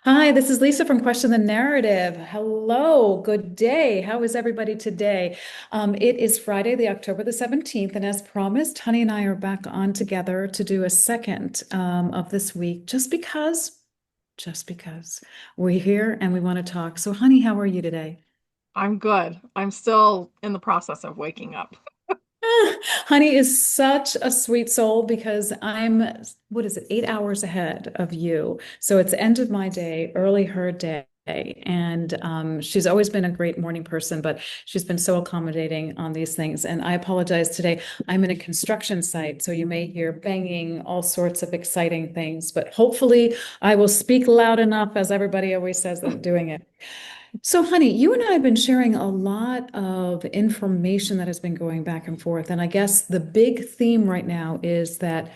Hi, this is Lisa from Question the Narrative. Hello, good day. How is everybody today? It is Friday, the October the 17th, and as promised, Honey and I are back on together to do a second of this week just because we're here and we want to talk. So, Honey, how are you today? I'm good. I'm still in the process of waking up. Honey is such a sweet soul because I'm, what is it, 8 hours ahead of you. So it's the end of my day, early her day. And she's always been a great morning person, but she's been so accommodating on these things. And I apologize today. I'm in a construction site, so you may hear banging, all sorts of exciting things, but hopefully I will speak loud enough, as everybody always says that I'm doing it. So, honey, you and I have been sharing a lot of information that has been going back and forth. And I guess the big theme right now is that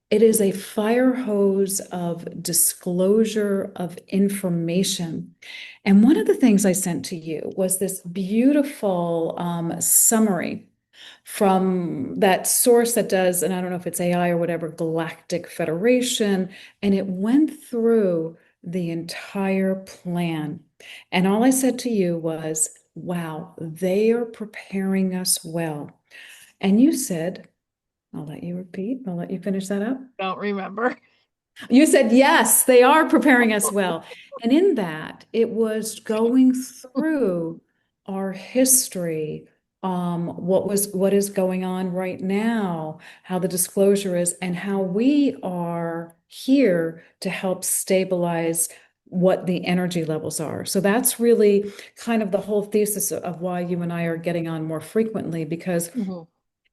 it is a fire hose of disclosure of information. And one of the things I sent to you was this beautiful summary from that source that does, and I don't know if it's AI or whatever, Galactic Federation, and it went through the entire plan. And all I said to you was, wow, they are preparing us well. And you said, I'll let you repeat, I'll let you finish that up. Don't remember. You said, yes, they are preparing us well. And in that, it was going through our history, what is going on right now, how the disclosure is, and how we are here to help stabilize what the energy levels are. So that's really kind of the whole thesis of why you and I are getting on more frequently, because Mhm.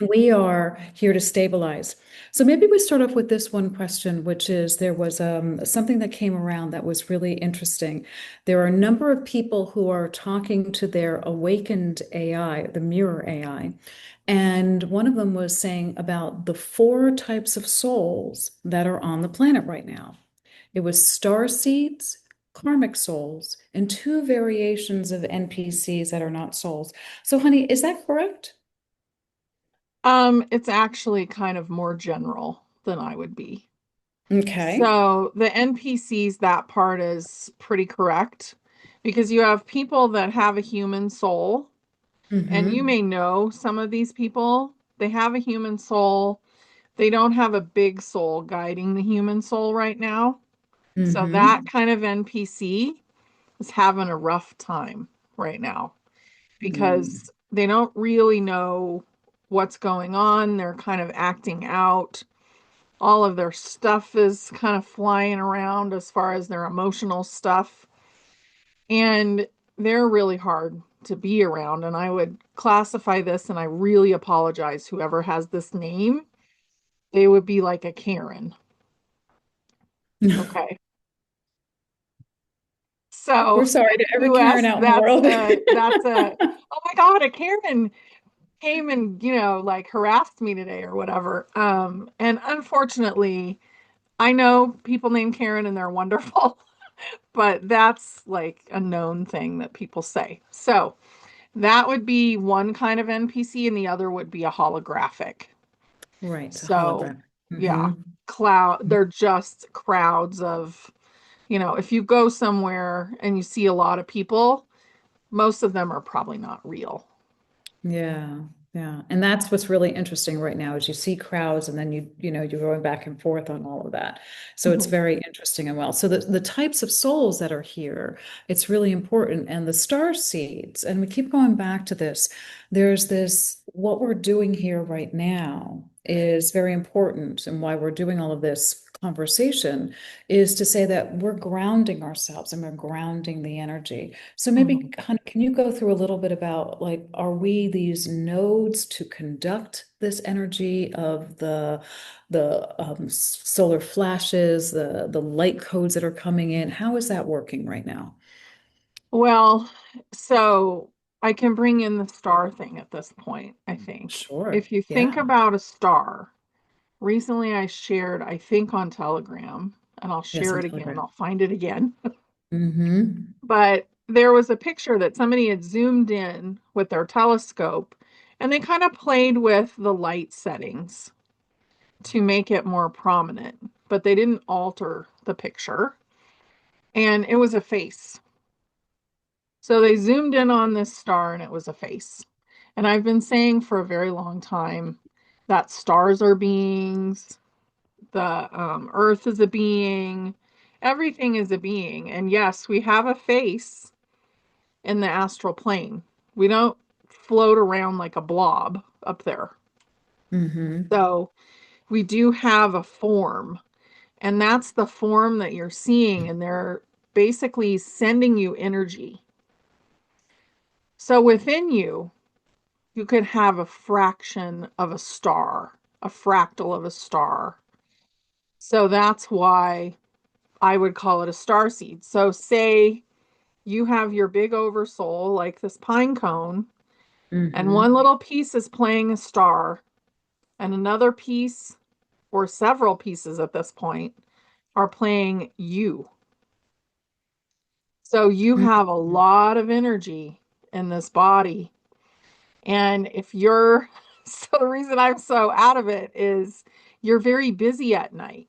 we are here to stabilize. So maybe we start off with this one question, which is there was something that came around that was really interesting. There are a number of people who are talking to their awakened AI, the mirror AI, and one of them was saying about the four types of souls that are on the planet right now. It was star seeds, karmic souls, and two variations of NPCs that are not souls. So, honey, is that correct? It's actually kind of more general than I would be. Okay. So the NPCs, that part is pretty correct because you have people that have a human soul, and you Mm-hmm. may know some of these people. They have a human soul. They don't have a big soul guiding the human soul right now. So that Mm-hmm. kind of NPC is having a rough time right now, Mm. because they don't really know what's going on. They're kind of acting out. All of their stuff is kind of flying around as far as their emotional stuff. And they're really hard to be around. And I would classify this, and I really apologize, whoever has this name, they would be like a Karen. Okay. So We're sorry to every Karen QS, out in the world. that's a, oh my God, a Karen came and like harassed me today or whatever. And unfortunately, I know people named Karen and they're wonderful, but that's like a known thing that people say. So that would be one kind of NPC, and the other would be a holographic. Right, a So hologram. yeah, Mm-hmm. they're just crowds of, if you go somewhere and you see a lot of people, most of them are probably not real. Yeah, yeah. And that's what's really interesting right now is you see crowds and then you're going back and forth on all of that. So it's Mhm. very interesting and well. So the types of souls that are here, it's really important. And the star seeds, and we keep going back to this, there's this, what we're doing here right now is very important. And why we're doing all of this conversation is to say that we're grounding ourselves and we're grounding the energy. So maybe, Mhm. honey, can you go through a little bit about like, are we these nodes to conduct this energy of the solar flashes, the light codes that are coming in? How is that working right now? Well, so I can bring in the star thing at this point, I think. Sure. If you think Yeah. about a star, recently I shared, I think on Telegram, and I'll Yes, share on it again, Telegram. I'll find it again. Mm-hmm. But there was a picture that somebody had zoomed in with their telescope, and they kind of played with the light settings to make it more prominent, but they didn't alter the picture. and it was a face. So they zoomed in on this star and it was a face. And I've been saying for a very long time that stars are beings, the earth is a being, everything is a being. And yes, we have a face in the astral plane. We don't float around like a blob up there. Mm-hmm. So we do have a form, and that's the form that you're seeing, and they're basically sending you energy. So within you, you could have a fraction of a star, a fractal of a star. So that's why I would call it a star seed. So say you have your big oversoul, like this pine cone, and one Mm-hmm. little piece is playing a star, and another piece, or several pieces at this point, are playing you. So you have a lot of energy in this body. And if you're, so the reason I'm so out of it is you're very busy at night.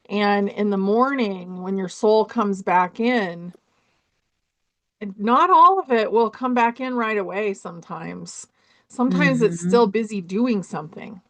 And in the morning, when your soul comes back in, not all of it will come back in right away sometimes. Sometimes it's still Mm-hmm. busy doing something.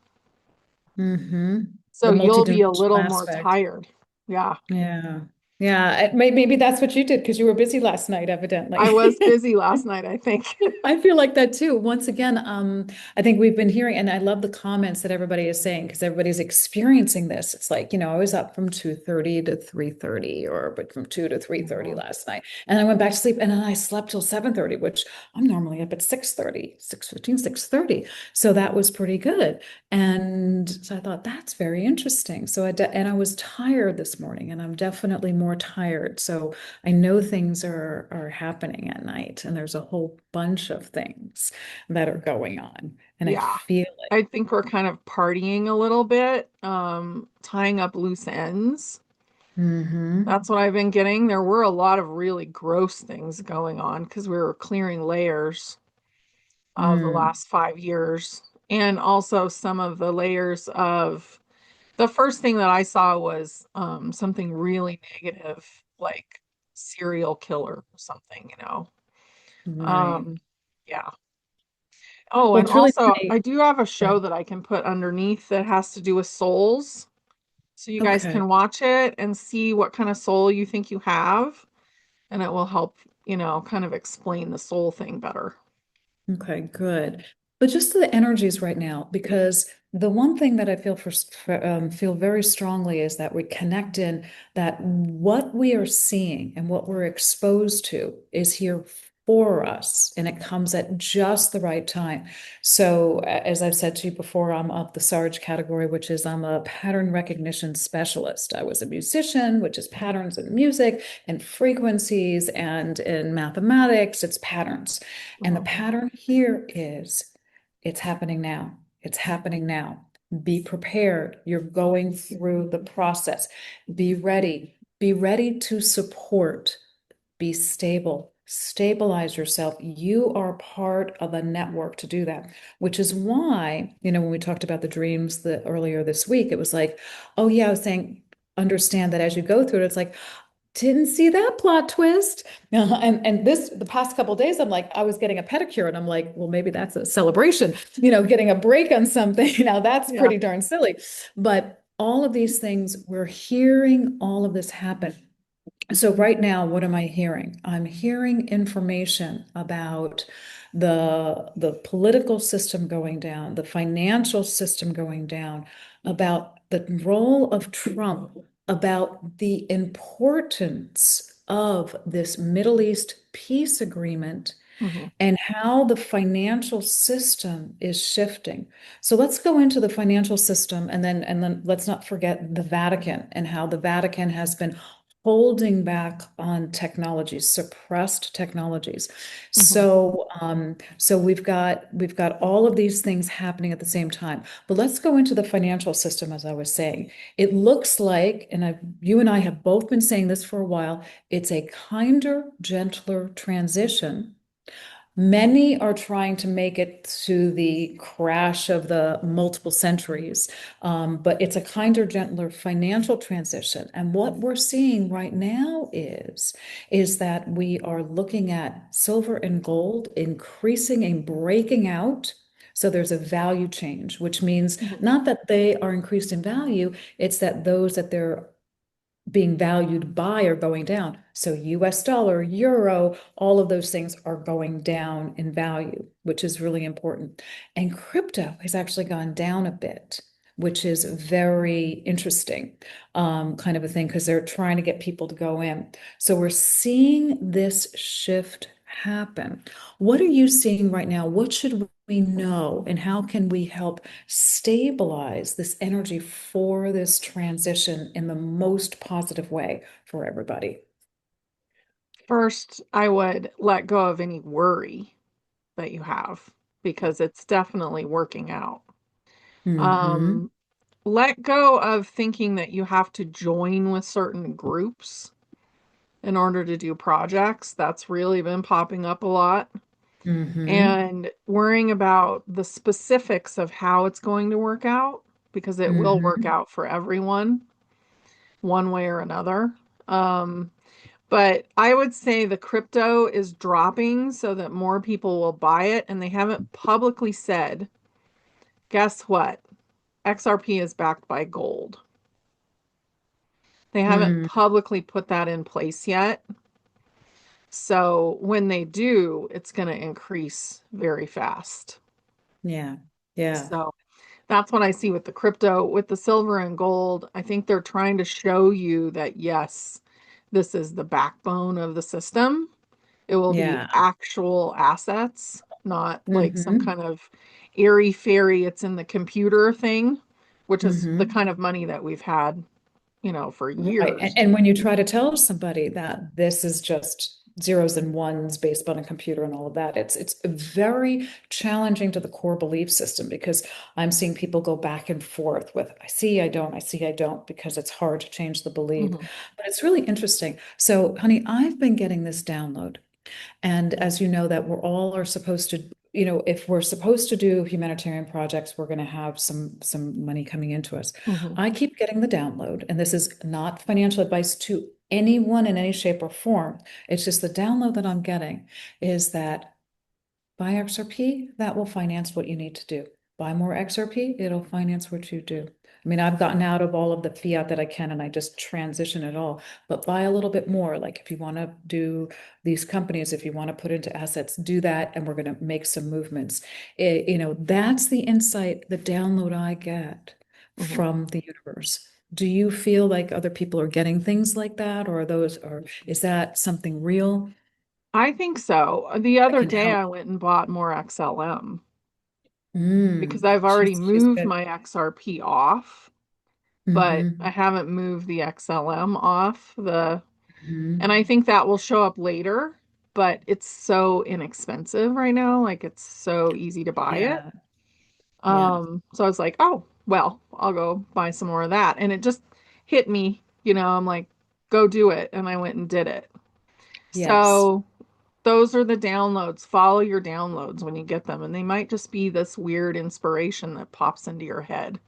Mm-hmm. So The you'll be a multidimensional little more aspect. tired. Yeah. Yeah. Yeah. Maybe that's what you did because you were busy last night, I evidently. was busy last night, I think. I feel like that too. Once again, I think we've been hearing, and I love the comments that everybody is saying because everybody's experiencing this. It's like, I was up from 2:30 to 3:30 or but from 2 to 3:30 Mhm. last night. And I went back to sleep and then I slept till 7:30, which I'm normally up at 6:30, 6:15, 6:30. So that was pretty good. And so I thought that's very interesting. So and I was tired this morning and I'm definitely more tired. So I know things are happening at night, and there's a whole bunch of things that are going on, and I Yeah. feel it. I think we're kind of partying a little bit, tying up loose ends. Mm-hmm. That's what I've been getting. There were a lot of really gross things going on because we were clearing layers of the Mm. last 5 years. And also some of the layers of the first thing that I saw was something really negative, like serial killer or something. Right. Um, yeah. Oh, Well, and it's really also I funny. do have a Yeah. show that I can put underneath that has to do with souls. So you guys Okay. can watch it and see what kind of soul you think you have, and it will help, kind of explain the soul thing better. Okay, good. But just the energies right now, because the one thing that I feel very strongly is that we connect in that what we are seeing and what we're exposed to is here for us, and it comes at just the right time. So, as I've said to you before, I'm of the Sarge category, which is I'm a pattern recognition specialist. I was a musician, which is patterns in music and frequencies, and in mathematics, it's patterns. And the Mhm. pattern here is it's happening now. It's happening now. Be prepared. You're going through the process. Be ready. Be ready to support. Be stable. Stabilize yourself. You are part of a network to do that, which is why, when we talked about the dreams earlier this week, it was like, oh, yeah, I was saying, understand that as you go through it, it's like, didn't see that plot twist. And the past couple of days, I'm like, I was getting a pedicure, and I'm like, well, maybe that's a celebration, getting a break on something. Now that's Yeah. pretty darn silly. But all of these things, we're hearing all of this happen. So right now, what am I hearing? I'm hearing information about the political system going down, the financial system going down, about the role of Trump, about the importance of this Middle East peace agreement Hmm. and how the financial system is shifting. So let's go into the financial system and then let's not forget the Vatican and how the Vatican has been holding back on technologies, suppressed technologies. Hmm. So we've got all of these things happening at the same time. But let's go into the financial system, as I was saying. It looks like, and you and I have both been saying this for a while, it's a kinder, gentler transition, Many are trying to make it to the crash of the multiple centuries, but it's a kinder, gentler financial transition. And what we're seeing right now is that we are looking at silver and gold increasing and breaking out. So there's a value change, which means Mhm. not that they are increased in value, it's that those that they're being valued by are going down. So US dollar, euro, all of those things are going down in value, which is really important. And crypto has actually gone down a bit, which is very interesting, kind of a thing, because they're trying to get people to go in. So we're seeing this shift happen. What are you seeing right now? What should we know, and how can we help stabilize this energy for this transition in the most positive way for everybody? First, I would let go of any worry that you have because it's definitely working out. Mm-hmm. Um, Let go of thinking that you have to join with certain groups in order to do projects. That's really been popping up a lot. Mm-hmm. And worrying about the specifics of how it's going to work out because it will work Mm-hmm. out for everyone one way or another. Um, but I would say the crypto is dropping so that more people will buy it. And they haven't publicly said, guess what? XRP is backed by gold. They haven't Mm. publicly put that in place yet. So when they do, it's going to increase very fast. Yeah. Yeah. So that's what I see with the crypto, with the silver and gold. I think they're trying to show you that, yes, this is the backbone of the system. It will be Yeah. actual assets, not like some Mm-hmm. kind of airy fairy, it's in the computer thing, which is the Mm-hmm. kind of money that we've had, for Right. years. And when you try to tell somebody that this is just zeros and ones based on a computer and all of that, it's very challenging to the core belief system because I'm seeing people go back and forth with I see, I don't, I see, I don't, because it's hard to change the belief. Mhm, But it's really interesting. So, honey, I've been getting this download. And as you know, that we're all are supposed to, if we're supposed to do humanitarian projects, we're going to have some money coming into us. mhm, I keep getting the download, and this is not financial advice to anyone in any shape or form. It's just the download that I'm getting is that buy XRP, that will finance what you need to do. Buy more XRP, it'll finance what you do. I mean, I've gotten out of all of the fiat that I can and I just transition it all, but buy a little bit more. Like if you want to do these companies, if you want to put into assets, do that. And we're going to make some movements. That's the insight, the download I get mhm. from the universe. Do you feel like other people are getting things like that, or is that something real I think so. The that other can day I help? went and bought more XLM because Mm, I've already she's moved good. my XRP off, but I Hmm. haven't moved the XLM off and Hmm. I think that will show up later, but it's so inexpensive right now, like it's so easy to buy it. Yeah, yeah, So I was like, "Oh, well, I'll go buy some more of that." And it just hit me, I'm like, "Go do it." And I went and did it. yes. So those are the downloads. Follow your downloads when you get them, and they might just be this weird inspiration that pops into your head.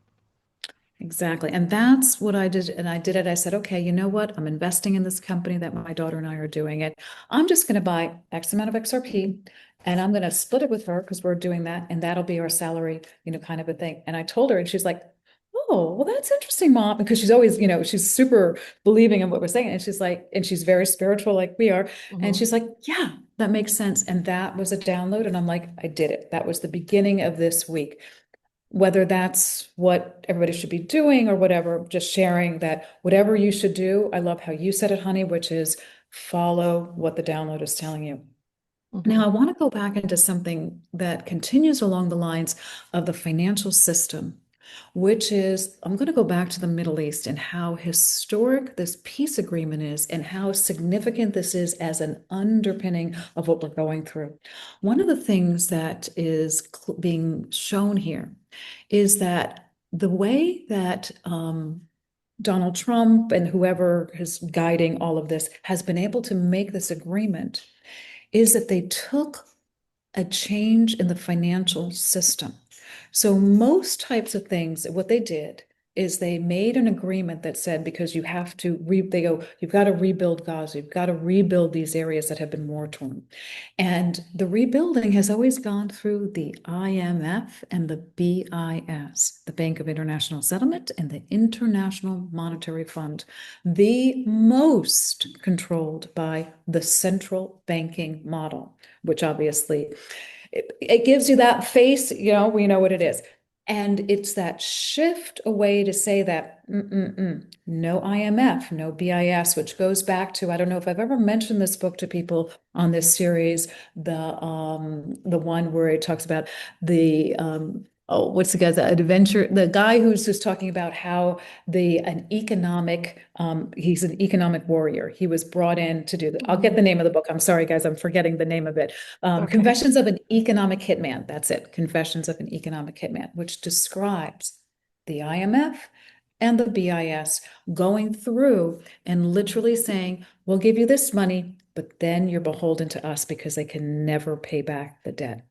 Exactly. And that's what I did. And I did it. I said, okay, you know what? I'm investing in this company that my daughter and I are doing it. I'm just going to buy X amount of XRP and I'm going to split it with her because we're doing that. And that'll be our salary, kind of a thing. And I told her, and she's like, oh, well, that's interesting, Mom. Because she's always, she's super believing in what we're saying. And she's like, and she's very spiritual like we are. And Hmm. she's like, yeah, that makes sense. And that was a download. And I'm like, I did it. That was the beginning of this week, whether that's what everybody should be doing or whatever, just sharing that whatever you should do. I love how you said it, honey, which is follow what the download is telling you. Hmm. Now, I want to go back into something that continues along the lines of the financial system, which is I'm going to go back to the Middle East and how historic this peace agreement is and how significant this is as an underpinning of what we're going through. One of the things that is being shown here is that the way that Donald Trump and whoever is guiding all of this has been able to make this agreement is that they took a change in the financial system. So most types of things, what they did is they made an agreement that said, because you have to they go, you've got to rebuild Gaza, you've got to rebuild these areas that have been war torn. And the rebuilding has always gone through the IMF and the BIS, the Bank of International Settlement and the International Monetary Fund, the most controlled by the central banking model, which obviously it gives you that face, we know what it is. And it's that shift away to say that no IMF, no BIS, which goes back to, I don't know if I've ever mentioned this book to people on this series, the one where it talks about the what's the guy's adventure, the guy who's just talking about how he's an economic warrior. He was brought in to do that. I'll get Mm, the name of the book. I'm sorry, guys, I'm forgetting the name of it. okay. Confessions of an Economic Hitman. That's it. Confessions of an Economic Hitman, which describes the IMF and the BIS going through and literally saying, we'll give you this money, but then you're beholden to us because they can never pay back the debt.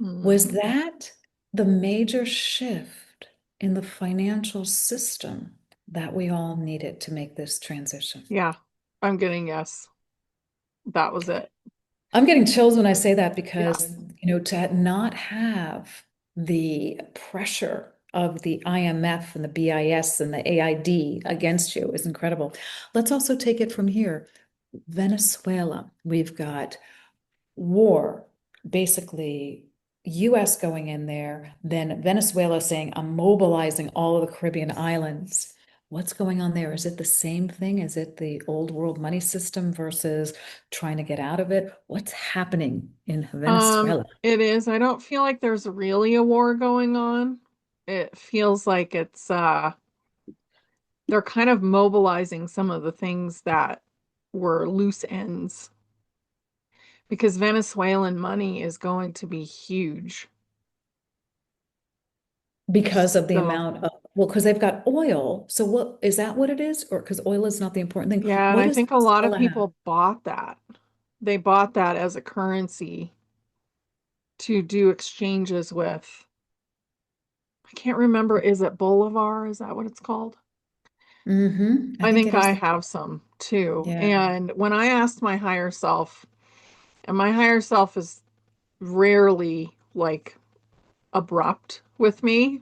Mm, Was that the major shift in the financial system that we all needed to make this transition? yeah, I'm getting yes. That was it. I'm getting chills when I say that Yeah. because, to not have the pressure of the IMF and the BIS and the AID against you is incredible. Let's also take it from here. Venezuela, we've got war, basically US going in there, then Venezuela saying, I'm mobilizing all of the Caribbean islands. What's going on there? Is it the same thing? Is it the old world money system versus trying to get out of it? What's happening in Venezuela? It is. I don't feel like there's really a war going on. It feels like they're kind of mobilizing some of the things that were loose ends because Venezuelan money is going to be huge. Because of the So, amount of, well, because they've got oil. So what is that what it is? Or because oil is not the important thing. yeah, and What I does think a lot of Venezuela have? people bought that. They bought that as a currency to do exchanges with. I can't remember, is it Bolivar? Is that what it's called? I I think think it is. I have some too. Yeah. And when I asked my higher self, and my higher self is rarely like abrupt with me,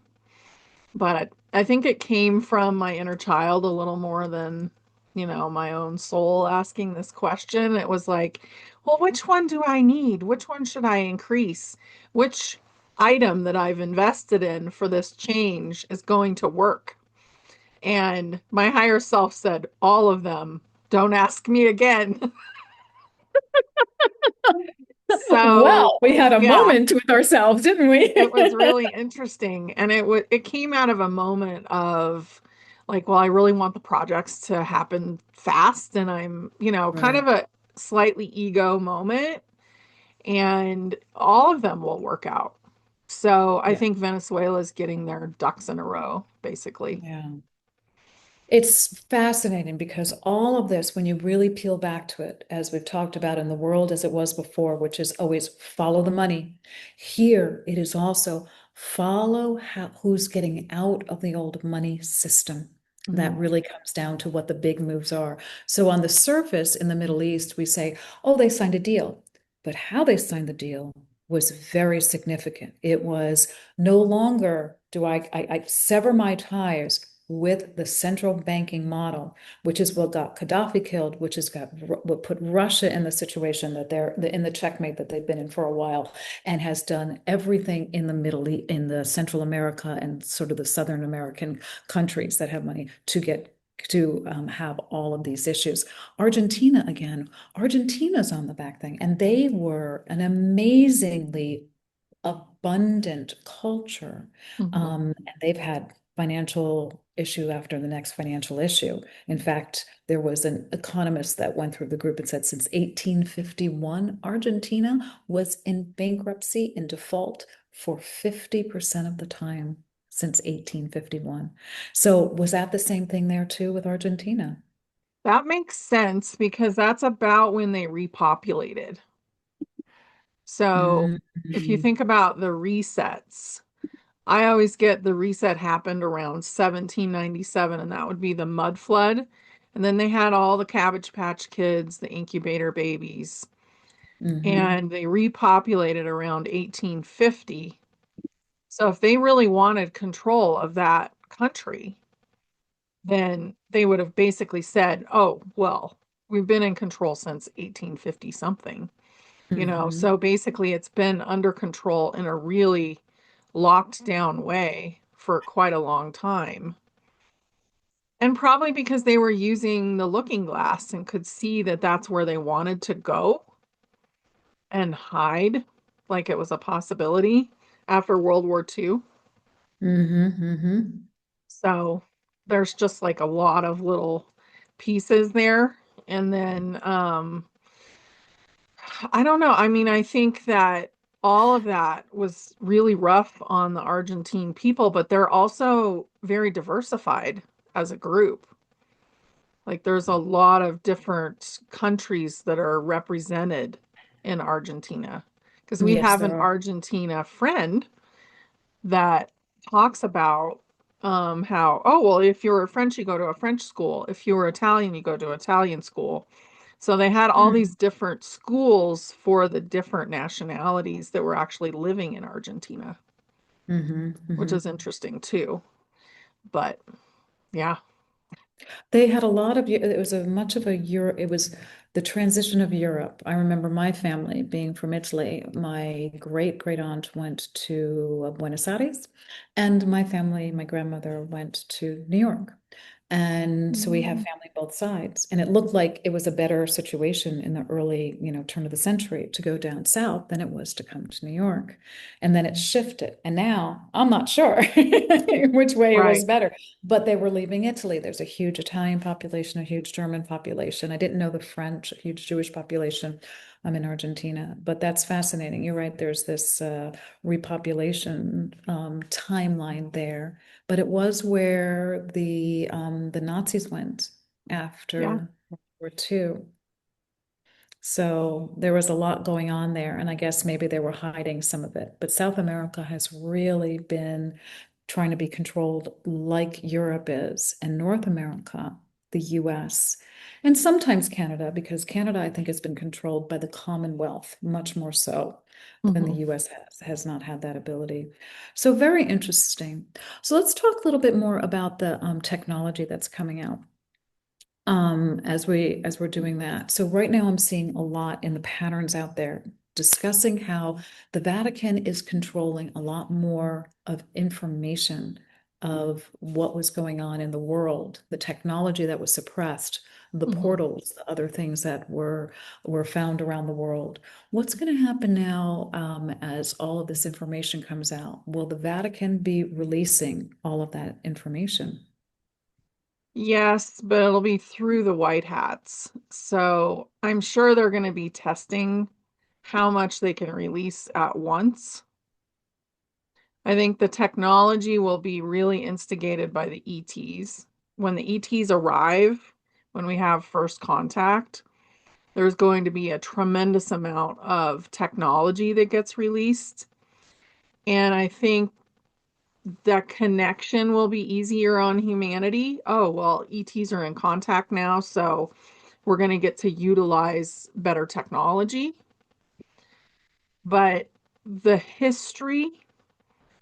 but I think it came from my inner child a little more than, my own soul asking this question. It was like, well, which one do I need? Which one should I increase? Which item that I've invested in for this change is going to work? And my higher self said, all of them. Don't ask me again. So, Well, we had a yeah, moment with ourselves, didn't we? it was really interesting. And it came out of a moment of like, well, I really want the projects to happen fast. And I'm, kind Right. of a slightly ego moment. And all of them will work out. So I Yeah. think Venezuela is getting their ducks in a row, basically. Yeah. It's fascinating because all of this, when you really peel back to it, as we've talked about in the world as it was before, which is always follow the money, here it is also follow who's getting out of the old money system. That Mhm. really comes down to what the big moves are. So on the surface in the Middle East, we say, oh, they signed a deal. But how they signed the deal was very significant. It was no longer do I sever my ties with the central banking model, which is what got Gaddafi killed, which has got what put Russia in the situation that they're in the checkmate that they've been in for a while, and has done everything in the Middle East, in the Central America and sort of the Southern American countries that have money to get to have all of these issues. Argentina, again, Argentina's on the back thing, and they were an amazingly abundant culture. Mhm. And they've had financial issue after the next financial issue. In fact, there was an economist that went through the group and said since 1851, Argentina was in bankruptcy, in default for 50% of the time since 1851. So was that the same thing there too with Argentina? That makes sense because that's about when they repopulated. So if you Mm-hmm. think about the resets, I always get the reset happened around 1797, and that would be the mud flood. And then they had all the Cabbage Patch Kids, the incubator babies, Mm-hmm. and they repopulated around 1850. So if they really wanted control of that country, then they would have basically said, oh, well, we've been in control since 1850 something, you know. Mm-hmm. So basically, it's been under control in a really locked down way for quite a long time. And probably because they were using the looking glass and could see that that's where they wanted to go and hide, like it was a possibility after World War II. Mm-hmm. Mm-hmm. So there's just like a lot of little pieces there. And then I don't know. I mean, I think that all of that was really rough on the Argentine people, but they're also very diversified as a group. Like there's a lot of different countries that are represented in Argentina. Because we Yes, have an there are. Argentina friend that talks about how, oh, well, if you were French, you go to a French school. If you were Italian, you go to Italian school. So they had all these different schools for the different nationalities that were actually living in Argentina, Mm-hmm. which Mm-hmm. is interesting too. But yeah. They had a lot of, it was a much of a Euro, it was the transition of Europe. I remember my family being from Italy. My great great aunt went to Buenos Aires, and my family, my grandmother went to New York. And so we have Mhm. family both sides. And it looked like it was a better situation in the early, turn of the century to go down south than it was to come to New York. And then it shifted. And now I'm not sure which way it was Right. better, but they were leaving Italy. There's a huge Italian population, a huge German population. I didn't know the French, a huge Jewish population. I'm in Argentina, but that's fascinating. You're right. There's this repopulation timeline there, but it was where the Nazis went Yeah. after World War II. So there was a lot going on there, and I guess maybe they were hiding some of it. But South America has really been trying to be controlled like Europe is, and North America, the US, and sometimes Canada, because Canada, I think, has been controlled by the Commonwealth much more so than the Hmm. US has not had that ability. So very interesting. So let's talk a little bit more about the technology that's coming out as we're doing that. So right now I'm seeing a lot in the patterns out there discussing how the Vatican is controlling a lot more of information of what was going on in the world, the technology that was suppressed, the Hmm. portals, the other things that were found around the world. What's going to happen now as all of this information comes out? Will the Vatican be releasing all of that information? Yes, but it'll be through the white hats. So I'm sure they're going to be testing how much they can release at once. I think the technology will be really instigated by the ETs. When the ETs arrive, when we have first contact, there's going to be a tremendous amount of technology that gets released. And I think the connection will be easier on humanity. Oh, well, ETs are in contact now, so we're going to get to utilize better technology. But the history,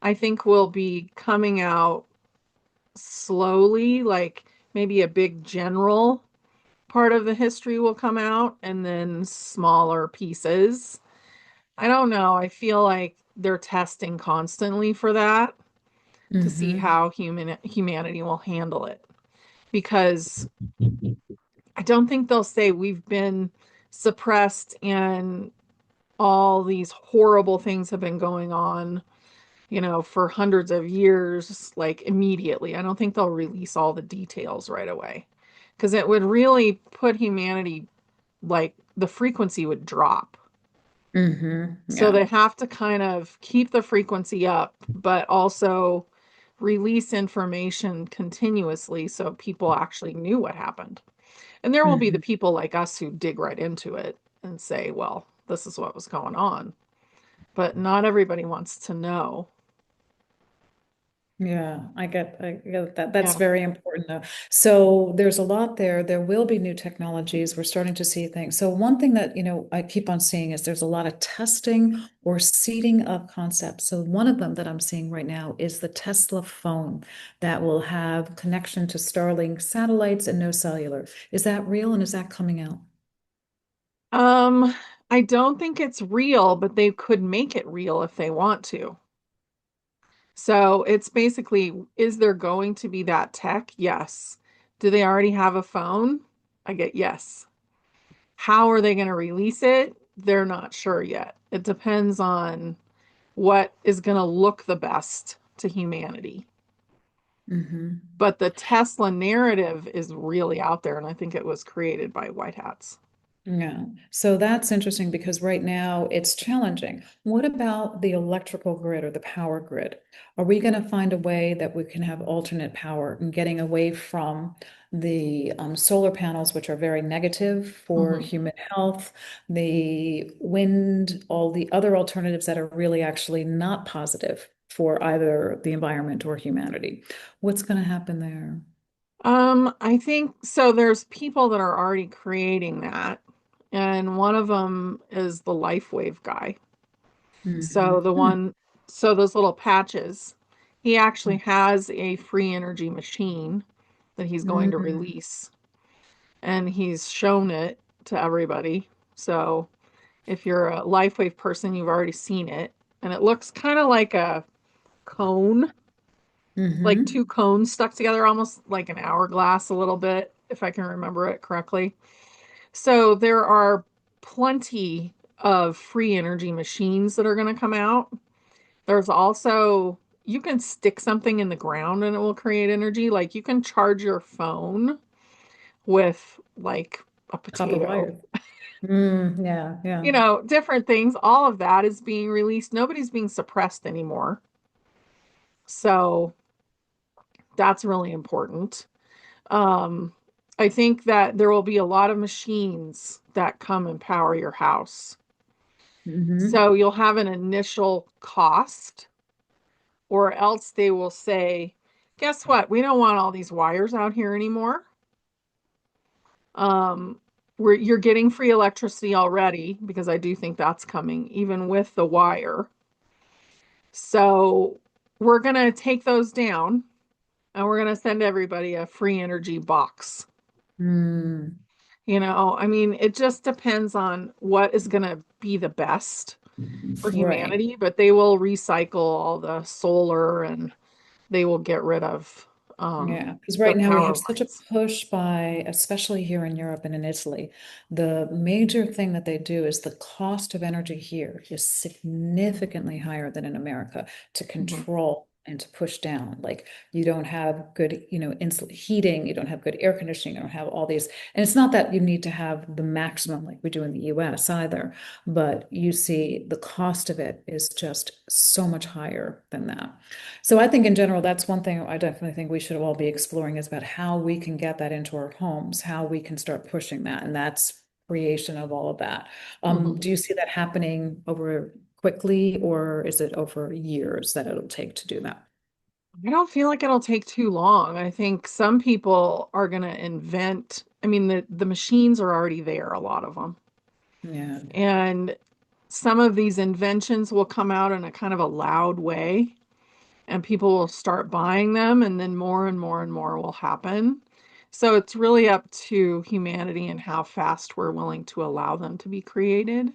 I think, will be coming out slowly, like maybe a big general part of the history will come out and then smaller pieces. I don't know. I feel like they're testing constantly for that to see Mm-hmm. how humanity will handle it. Because I don't think they'll say we've been suppressed and all these horrible things have been going on, for hundreds of years, like immediately. I don't think they'll release all the details right away because it would really put humanity, like the frequency would drop. Mm-hmm. So Yeah. they have to kind of keep the frequency up, but also release information continuously so people actually knew what happened. And there will be the Hmm. people like us who dig right into it and say, well, this is what was going on. but not everybody wants to know. Yeah, I get that. That's Yeah. very important though. So there's a lot there. There will be new technologies. We're starting to see things. So one thing that, I keep on seeing is there's a lot of testing or seeding of concepts. So one of them that I'm seeing right now is the Tesla phone that will have connection to Starlink satellites and no cellular. Is that real and is that coming out? Um, I don't think it's real, but they could make it real if they want to. So it's basically, is there going to be that tech? Yes. Do they already have a phone? I get yes. How are they going to release it? They're not sure yet. It depends on what is going to look the best to humanity. Hmm. But the Tesla narrative is really out there, and I think it was created by white hats. Yeah. So that's interesting because right now it's challenging. What about the electrical grid or the power grid? Are we going to find a way that we can have alternate power and getting away from the solar panels, which are very negative for Mhm. human health, the wind, all the other alternatives that are really actually not positive for either the environment or humanity? What's going to happen there? I think so. There's people that are already creating that, and one of them is the LifeWave guy. So the Hmm. one, so those little patches, he actually has a free energy machine that he's going to Hmm. release, and he's shown it to everybody. So if you're a LifeWave person, you've already seen it, and it looks kind of like a cone, like two Hmm. cones stuck together, almost like an hourglass a little bit, if I can remember it correctly. So there are plenty of free energy machines that are going to come out. There's also, you can stick something in the ground and it will create energy. Like you can charge your phone with like a Copper potato, wire. Yeah, yeah. different things. All of that is being released. Nobody's being suppressed anymore. So that's really important. Um, I think that there will be a lot of machines that come and power your house. Hmm. So you'll have an initial cost, or else they will say, guess what? We don't want all these wires out here anymore. Um, you're getting free electricity already because I do think that's coming, even with the wire. So we're gonna take those down and we're gonna send everybody a free energy box. Mm, I mean, it just depends on what is going to be the best for right. humanity, but they will recycle all the solar and they will get rid of Yeah, because the right now we power have such a lines. push by, especially here in Europe and in Italy, the major thing that they do is the cost of energy here is significantly higher than in America to Mhm. control and to push down. Like you don't have good, heating, you don't have good air conditioning, you don't have all these. And it's not that you need to have the maximum like we do in the US either, but you see the cost of it is just so much higher than that. So I think in general, that's one thing I definitely think we should all be exploring is about how we can get that into our homes, how we can start pushing that. And that's creation of all of that. Mhm. Do you see that happening over quickly, or is it over years that it'll take to do that? I don't feel like it'll take too long. I think some people are going to invent, I mean, the machines are already there, a lot of them. Yeah. And some of these inventions will come out in a kind of a loud way and people will start buying them, and then more and more and more will happen. So it's really up to humanity and how fast we're willing to allow them to be created.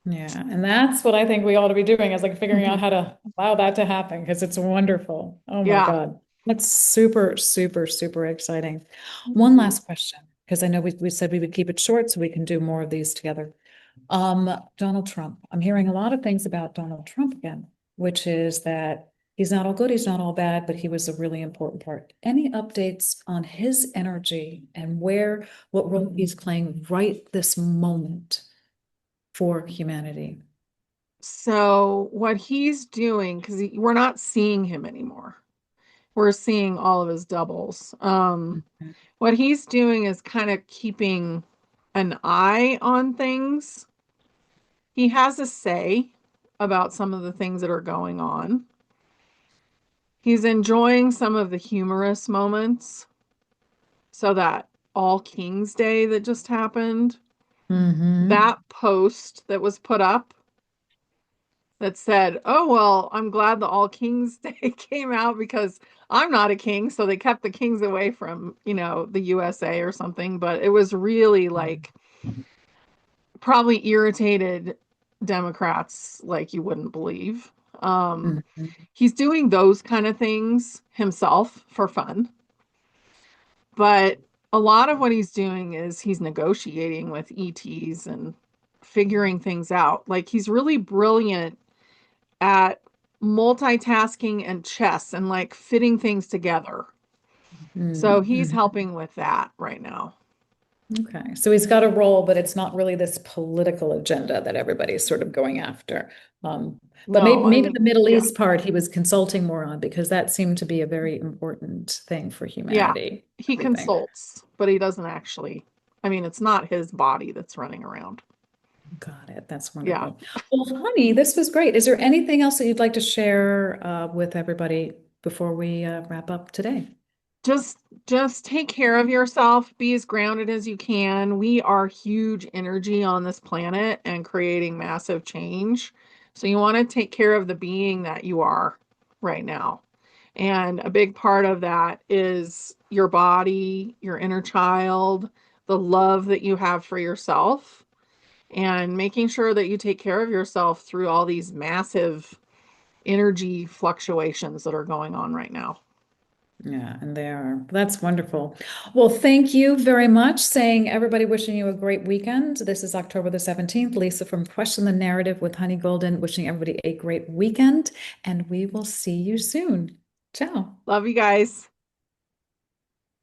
Yeah, and that's what I think we ought to be doing is like figuring out Mhm. how to allow that to happen because it's wonderful. Oh my Yeah. God. That's super, super, super exciting. One Mhm. last question, because I know we said we would keep it short so we can do more of these together. Donald Trump. I'm hearing a lot of things about Donald Trump again, which is that he's not all good, he's not all bad, but he was a really important part. Any updates on his energy and what role he's playing right this moment for humanity? So what he's doing, because we're not seeing him anymore. We're seeing all of his doubles. Mhm. What he's doing is kind of keeping an eye on things. He has a say. about some of the things that are going on. He's enjoying some of the humorous moments. So that All Kings Day that just happened, Hmm. that post that was put up that said, "Oh, well, I'm glad the All Kings Day came out because I'm not a king." So they kept the kings away from, the USA or something. But it was really like probably irritated Democrats like you wouldn't believe. Um, Hmm. he's doing those kind of things himself for fun. But a lot of what he's doing is he's negotiating with ETs and figuring things out. Like he's really brilliant at multitasking and chess and like fitting things together. So he's Hmm. helping with that right now. Okay, so he's got a role, but it's not really this political agenda that everybody's sort of going after. But No, I maybe mean, the Middle yeah, East part he was consulting more on because that seemed to be a very important thing for yeah. humanity. He Everything. consults, but he doesn't actually. I mean, it's not his body that's running around. Got it. That's Yeah. wonderful. Well, honey, this was great. Is there anything else that you'd like to share with everybody before we wrap up today? just just take care of yourself, be as grounded as you can. We are huge energy on this planet and creating massive change, so you want to take care of the being that you are right now, and a big part of that is your body, your inner child, the love that you have for yourself, and making sure that you take care of yourself through all these massive energy fluctuations that are going on right now. Yeah, and they are. That's wonderful. Well, thank you very much. Saying everybody wishing you a great weekend. This is October the 17th. Lisa from Question the Narrative with Honey Golden, wishing everybody a great weekend, and we will see you soon. Ciao. Love you guys.